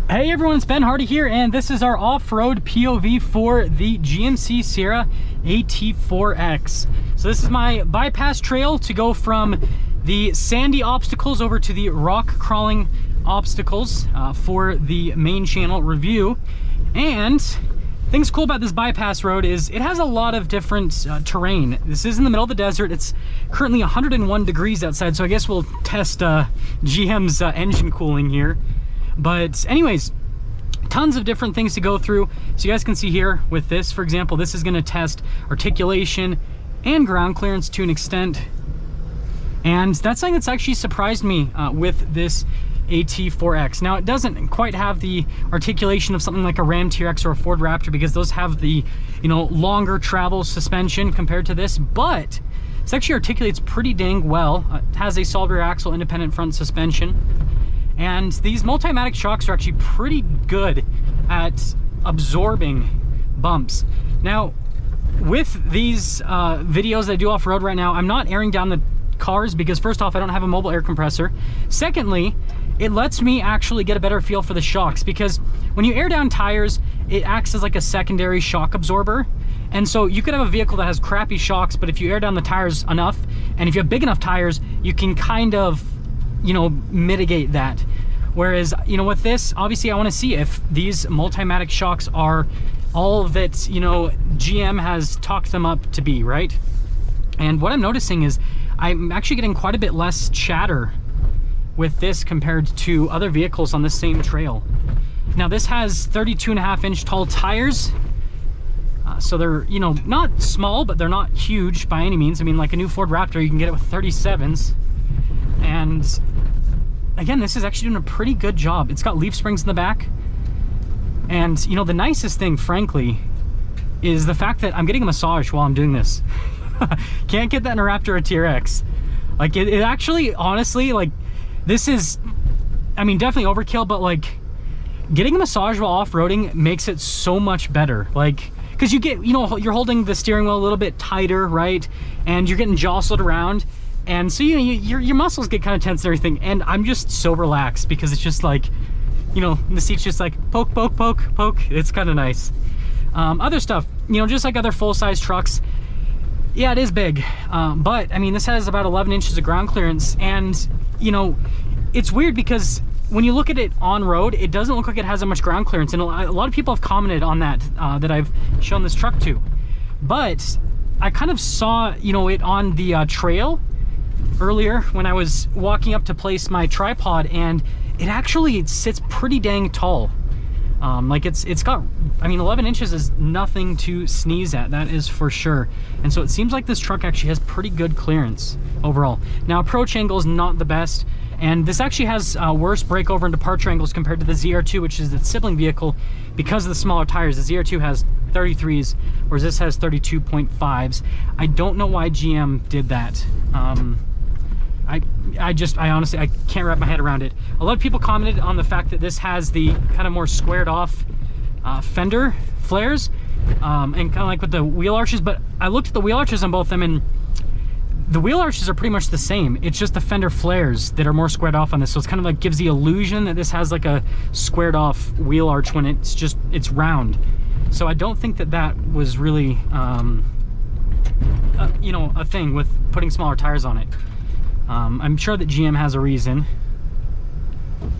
Hey everyone, it's Ben Hardy here, and this is our off-road POV for the GMC Sierra AT4X. So this is my bypass trail to go from the sandy obstacles over to the rock crawling obstacles for the main channel review. And things cool about this bypass road is it has a lot of different terrain. This is in the middle of the desert. It's currently 101 degrees outside, so I guess we'll test GM's engine cooling here. But anyways, tons of different things to go through. So you guys can see here with this, for example, this is going to test articulation and ground clearance to an extent. And that's something that's actually surprised me with this AT4X. Now, it doesn't quite have the articulation of something like a Ram TRX or a Ford Raptor, because those have the, longer travel suspension compared to this, but this actually articulates pretty dang well. It has a solid rear axle, independent front suspension. And these Multimatic shocks are actually pretty good at absorbing bumps. Now, with these videos that I do off-road right now, I'm not airing down the cars because first off, I don't have a mobile air compressor. Secondly, it lets me actually get a better feel for the shocks, because when you air down tires, it acts as like a secondary shock absorber. And so you could have a vehicle that has crappy shocks, but if you air down the tires enough, and if you have big enough tires, you can kind of mitigate that. Whereas, with this, obviously I want to see if these Multimatic shocks are all that, GM has talked them up to be, right? And what I'm noticing is I'm actually getting quite a bit less chatter with this compared to other vehicles on the same trail. Now, this has 32.5-inch tall tires. So they're, not small, but they're not huge by any means. I mean, like a new Ford Raptor, you can get it with 37s. And again, this is actually doing a pretty good job. It's got leaf springs in the back. And the nicest thing, frankly, is the fact that I'm getting a massage while I'm doing this. Can't get that in a Raptor or a TRX. Like it actually, honestly, like this is, I mean, definitely overkill, but like getting a massage while off-roading makes it so much better. Like, because you get, you're holding the steering wheel a little bit tighter, right? And you're getting jostled around. And so, your muscles get kind of tense and everything. And I'm just so relaxed because it's just like, the seat's just like poke, poke, poke, poke. It's kind of nice. Other stuff, just like other full-size trucks, yeah, it is big. But, I mean, this has about 11 inches of ground clearance. And, it's weird because when you look at it on road, it doesn't look like it has that much ground clearance. And a lot of people have commented on that, that I've shown this truck to. But I kind of saw, it on the trail earlier when I was walking up to place my tripod, and it actually sits pretty dang tall. Like it's got, I mean, 11 inches is nothing to sneeze at, that is for sure. And so it seems like this truck actually has pretty good clearance overall. Now, approach angle is not the best, and this actually has worse breakover and departure angles compared to the ZR2, which is its sibling vehicle, because of the smaller tires. The ZR2 has 33s, whereas this has 32.5s. I don't know why GM did that. I honestly, I can't wrap my head around it. A lot of people commented on the fact that this has the kind of more squared off fender flares, and kind of like with the wheel arches, but I looked at the wheel arches on both of them, and the wheel arches are pretty much the same. It's just the fender flares that are more squared off on this. So it's kind of like gives the illusion that this has like a squared off wheel arch when it's round. So I don't think that was really, a thing with putting smaller tires on it. I'm sure that GM has a reason.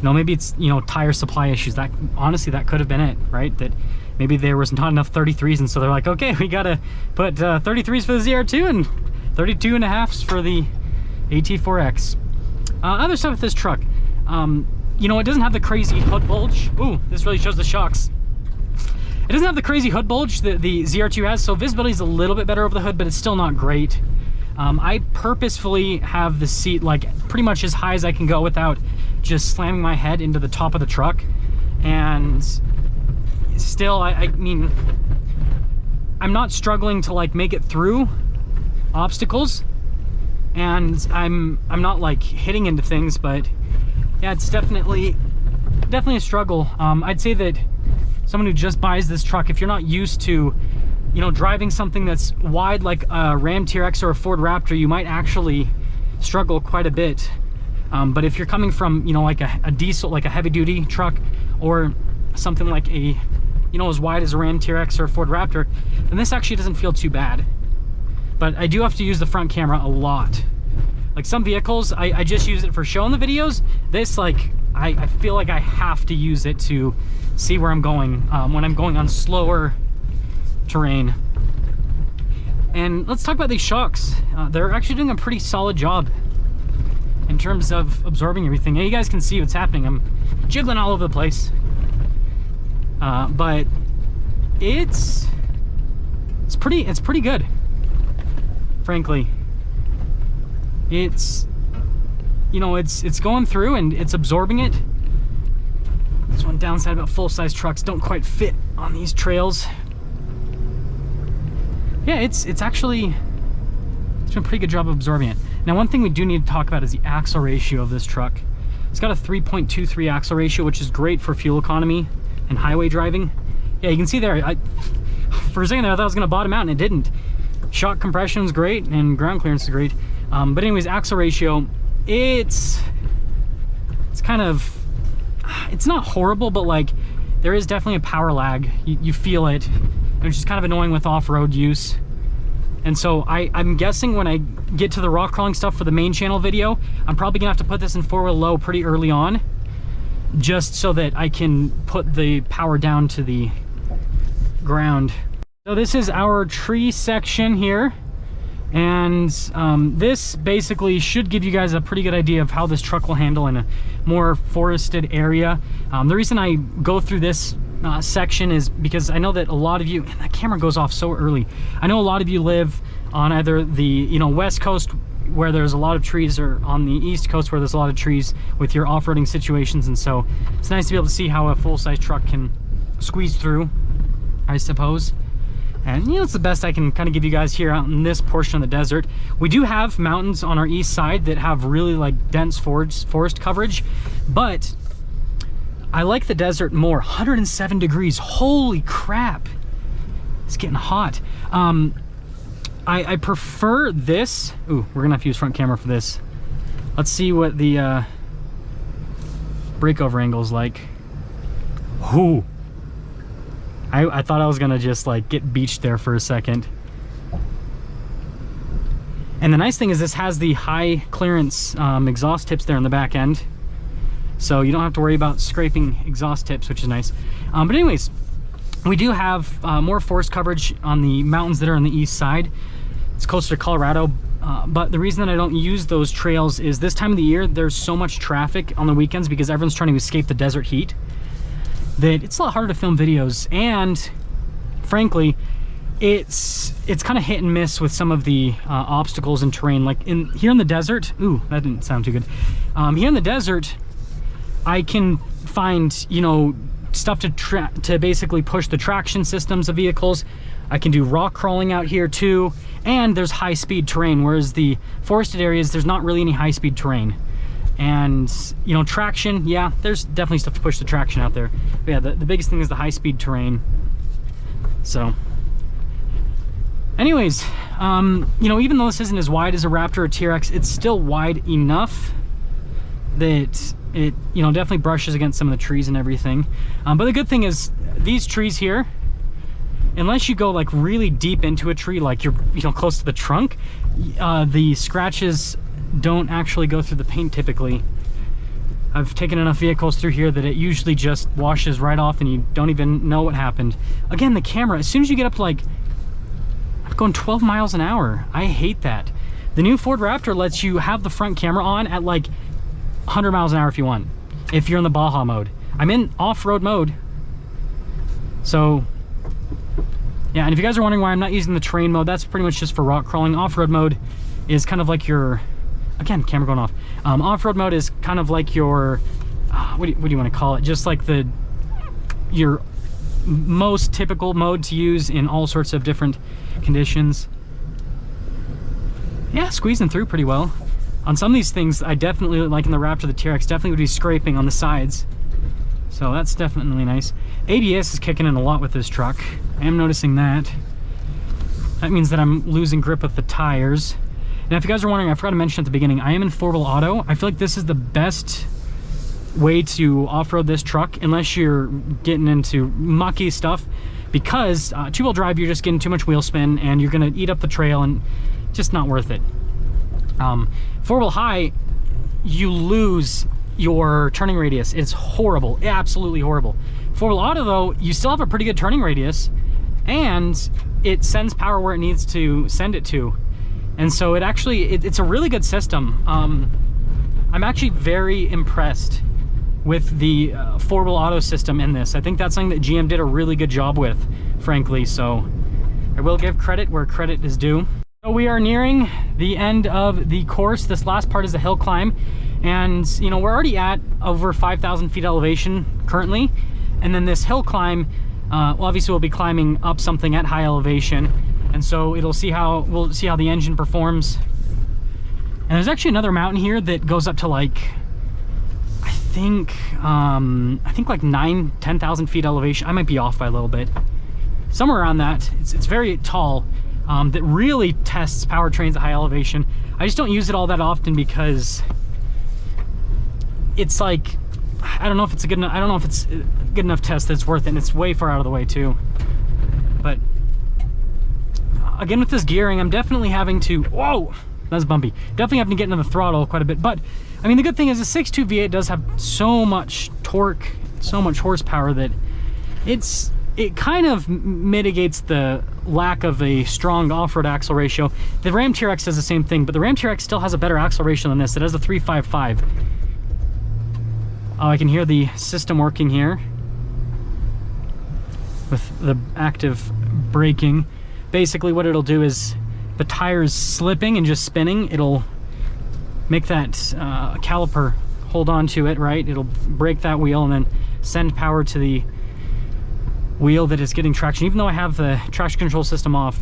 Maybe it's, tire supply issues. That honestly, that could have been it, right? That maybe there was not enough 33s, and so they're like, okay, we gotta put 33s for the ZR2 and 32.5s for the AT4X. Other stuff with this truck, it doesn't have the crazy hood bulge. Ooh, this really shows the shocks. It doesn't have the crazy hood bulge that the ZR2 has, so visibility is a little bit better over the hood, but it's still not great. I purposefully have the seat like pretty much as high as I can go without just slamming my head into the top of the truck. And still, I mean, I'm not struggling to like make it through obstacles, and I'm not like hitting into things, but yeah, it's definitely a struggle. I'd say that someone who just buys this truck, if you're not used to driving something that's wide like a Ram TRX or a Ford Raptor, you might actually struggle quite a bit. But if you're coming from, like a diesel, like a heavy duty truck, or something like a, you know, as wide as a Ram TRX or Ford Raptor, then this actually doesn't feel too bad. But I do have to use the front camera a lot. Like some vehicles, I just use it for show in the videos. This, like, I feel like I have to use it to see where I'm going when I'm going on slower terrain. And let's talk about these shocks. They're actually doing a pretty solid job in terms of absorbing everything. And you guys can see what's happening. I'm jiggling all over the place. But it's pretty good, frankly. It's, you know, it's going through and it's absorbing it. There's one downside about full-size trucks, don't quite fit on these trails. Yeah, it's doing a pretty good job of absorbing it. Now, one thing we do need to talk about is the axle ratio of this truck. It's got a 3.23 axle ratio, which is great for fuel economy and highway driving. Yeah, you can see there, for a second there I thought it was gonna bottom out, and it didn't. Shock compression is great and ground clearance is great. But anyways, axle ratio, it's kind of, it's not horrible, but like there is definitely a power lag. You feel it, which is kind of annoying with off-road use. And so I'm guessing when I get to the rock crawling stuff for the main channel video, I'm probably gonna have to put this in 4-wheel low pretty early on, just so that I can put the power down to the ground. So this is our tree section here. And this basically should give you guys a pretty good idea of how this truck will handle in a more forested area. The reason I go through this section is because I know that a lot of you, and that camera goes off so early, I know a lot of you live on either the, you know, west coast where there's a lot of trees, or on the east coast where there's a lot of trees with your off-roading situations. And so it's nice to be able to see how a full-size truck can squeeze through, I suppose. And you know, it's the best I can kind of give you guys here out in this portion of the desert. We do have mountains on our east side that have really like dense forest coverage, but I like the desert more. 107 degrees, holy crap. It's getting hot. I prefer this. Ooh, we're gonna have to use front camera for this. Let's see what the breakover angle is like. Ooh. I thought I was gonna just like get beached there for a second. And the nice thing is this has the high clearance exhaust tips there in the back end, so you don't have to worry about scraping exhaust tips, which is nice. But anyways, we do have more forest coverage on the mountains that are on the east side. It's closer to Colorado, but the reason that I don't use those trails is this time of the year there's so much traffic on the weekends because everyone's trying to escape the desert heat, that it's a lot harder to film videos. And frankly, it's kind of hit and miss with some of the obstacles and terrain. Like here in the desert, ooh, that didn't sound too good. Here in the desert, I can find, you know, stuff to basically push the traction systems of vehicles. I can do rock crawling out here too, and there's high speed terrain, whereas the forested areas, there's not really any high speed terrain. And you know, traction, yeah, there's definitely stuff to push the traction out there, but yeah, the biggest thing is the high speed terrain. So anyways, you know, even though this isn't as wide as a Raptor or TRX, it's still wide enough that it, you know, definitely brushes against some of the trees and everything. But the good thing is these trees here, unless you go like really deep into a tree, like you're, you know, close to the trunk, the scratches don't actually go through the paint typically. I've taken enough vehicles through here that it usually just washes right off and you don't even know what happened. Again, the camera, as soon as you get up to like, I'm going 12 miles an hour. I hate that. The new Ford Raptor lets you have the front camera on at like 100 miles an hour if you want, if you're in the Baja mode. I'm in off-road mode. So yeah, and if you guys are wondering why I'm not using the terrain mode, that's pretty much just for rock crawling. Off-road mode is kind of like your, again, camera going off. Off-road mode is kind of like your, what do you want to call it? Just like your most typical mode to use in all sorts of different conditions. Yeah, squeezing through pretty well. On some of these things, I definitely, like in the Raptor, the TRX, definitely would be scraping on the sides. So that's definitely nice. ABS is kicking in a lot with this truck. I am noticing that. That means that I'm losing grip with the tires. And if you guys are wondering, I forgot to mention at the beginning, I am in 4-wheel auto. I feel like this is the best way to off-road this truck unless you're getting into mucky stuff, because two-wheel drive, you're just getting too much wheel spin and you're gonna eat up the trail and just not worth it. Four-wheel high, you lose your turning radius. It's horrible, absolutely horrible. Four-wheel auto though, you still have a pretty good turning radius and it sends power where it needs to send it to. And so it actually, it's a really good system. I'm actually very impressed with the four-wheel auto system in this. I think that's something that GM did a really good job with, frankly. So I will give credit where credit is due. So we are nearing the end of the course. This last part is a hill climb. And, you know, we're already at over 5,000 feet elevation currently. And then this hill climb, well, obviously we'll be climbing up something at high elevation. And so we'll see how the engine performs. And there's actually another mountain here that goes up to like, I think like 10,000 feet elevation. I might be off by a little bit. Somewhere around that. It's very tall. That really tests powertrains at high elevation. I just don't use it all that often because it's like, I don't know if it's a good enough, I don't know if it's a good enough test that's worth it, and it's way far out of the way too. But again, with this gearing, I'm definitely having to, whoa, that's bumpy. Definitely having to get into the throttle quite a bit. But I mean, the good thing is the 6.2 V8 does have so much torque, so much horsepower that it kind of mitigates the lack of a strong off-road axle ratio. The Ram TRX does the same thing, but the Ram TRX still has a better axle ratio than this. It has a 3.55. Oh, I can hear the system working here with the active braking. Basically what it'll do is the tires slipping and just spinning, it'll make that caliper hold on to it, right? It'll brake that wheel and then send power to the wheel that is getting traction, even though I have the traction control system off.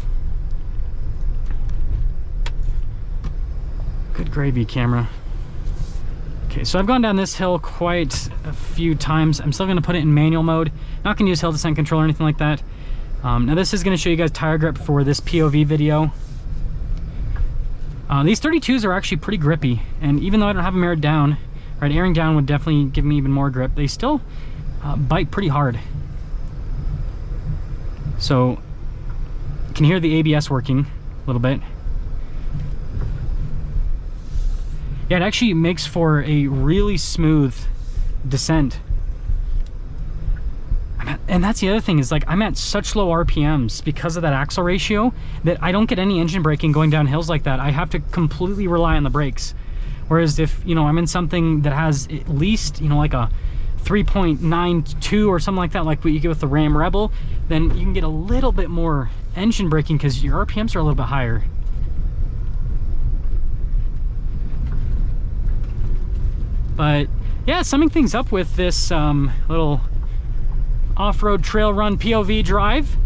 Good gravy, camera. Okay, so I've gone down this hill quite a few times. I'm still going to put it in manual mode. Not going to use hill descent control or anything like that. Now this is going to show you guys tire grip for this POV video. These 32s are actually pretty grippy, and even though I don't have them aired down, right, airing down would definitely give me even more grip. They still bite pretty hard. So you can hear the ABS working a little bit. Yeah, it actually makes for a really smooth descent. And that's the other thing, is like I'm at such low RPMs because of that axle ratio that I don't get any engine braking going down hills like that. I have to completely rely on the brakes. Whereas if, you know, I'm in something that has at least, you know, like a 3.92 or something like that, like what you get with the Ram Rebel, then you can get a little bit more engine braking because your RPMs are a little bit higher. But yeah, summing things up with this little off-road trail run POV drive,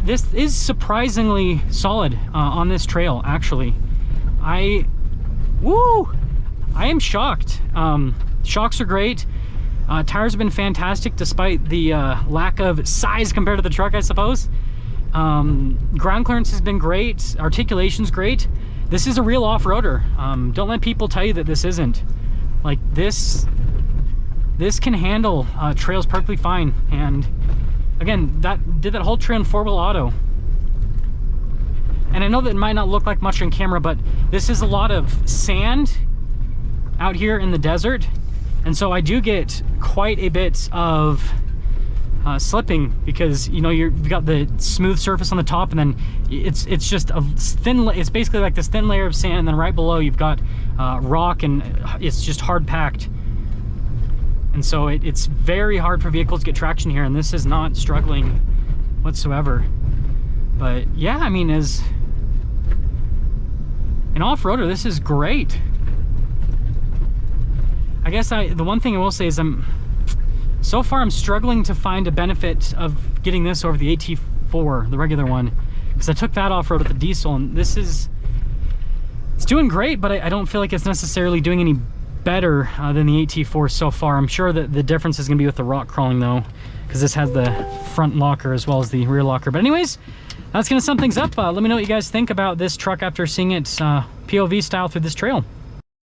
this is surprisingly solid on this trail, actually. I am shocked. Shocks are great. Tires have been fantastic despite the lack of size compared to the truck, I suppose. Ground clearance has been great. Articulation's great. This is a real off-roader. Don't let people tell you that this isn't. Like this can handle trails perfectly fine. And again, that did that whole trail in four-wheel auto. And I know that it might not look like much on camera, but this is a lot of sand out here in the desert. And so I do get quite a bit of slipping because, you know, you've got the smooth surface on the top, and then it's just a thin, it's basically like this thin layer of sand, and then right below you've got rock, and it's just hard packed. And so it's very hard for vehicles to get traction here, and this is not struggling whatsoever. But yeah, I mean, as an off-roader, this is great. I guess the one thing I will say is so far I'm struggling to find a benefit of getting this over the AT4, the regular one, because I took that off-road with the diesel, and it's doing great, but I don't feel like it's necessarily doing any better than the AT4 so far. I'm sure that the difference is going to be with the rock crawling though, because this has the front locker as well as the rear locker. But anyways, that's going to sum things up. Let me know what you guys think about this truck after seeing it POV style through this trail.